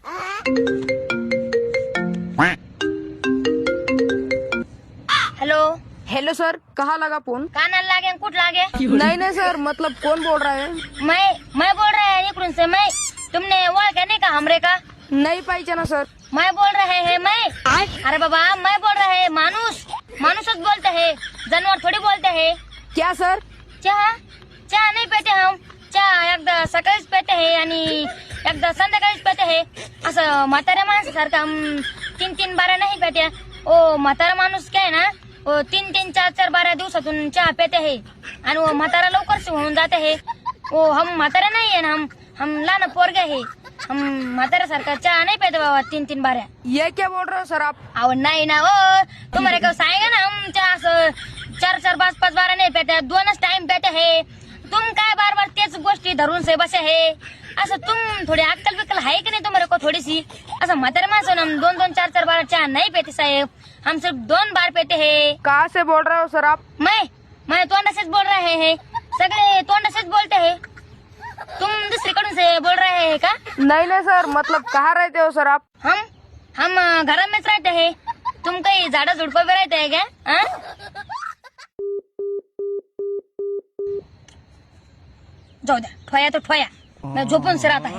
Hello hello sir, कहाँ लगा phone? कानाला लागे कुठ लागे? नहीं नहीं सर, मतलब कौन बोल रहा है? मैं बोल रहा है इकडून से मैं। तुमने ओळख नहीं का हमरे का? नहीं पहचाना सर। मैं बोल रहे हैं मैं। अरे बाबा मैं बोल रहे हैं मानुसच बोलते हैं, जानवर थोड़ी बोलते हैं। क्या सर? चहा नाही पेते हम। चहा एकदा सकाळीच पेते है आणि एकदा संध्याकाळीच पेते है। असं म्हाताऱ्या माणसासारखं हम 3-3 बारा नहीं पेते। ओ म्हातारा माणूस काय ना, 3-3 4-4 12 दिवसातून चहा पेते है आणि वो म्हातारा लवकर से होऊन जाते है। वो हम म्हातारा नहीं है ना, हम लहान पोरगे है। हम म्हाताऱ्या सारखा चहा नहीं पेते बाबा 3-3 बाऱ्या। ये क्या बोल रहे हो सर आप? अहो नाही ना ओ, तुम्हारे को सांगेगा ना हम चहा असं 4-4 5-5 बारा नहीं पेते, 2च टाइम पेते है। तुम काय बार बार तेच गोष्टी धरून से बसे है। असं तुम थोडी अक्कल बिक्कल है की नहीं तुम्हारे को थोड़ी सी? असं म्हातारे माणसं हम 2-2 4-4 बार चहा नहीं पेते साहेब, हम सिर्फ 2 बार पेते है। कहाँ से बोल रहे हो सर आप? मैं तोंडा सेच बोल रहे हैं, सगळे तोंडा सेच बोलते हैं। तुम दुसरीकडून से बोल रहे हैं का? नहीं नहीं सर, मतलब कहाँ रहते हो सर आप? हम घर में रहते हैं। तुम कहीं झाड़ा झुड़पा पे रहते हैं क्या? जाऊ द्या, ठोया तो ठोया, मैं झोपून से राहता है।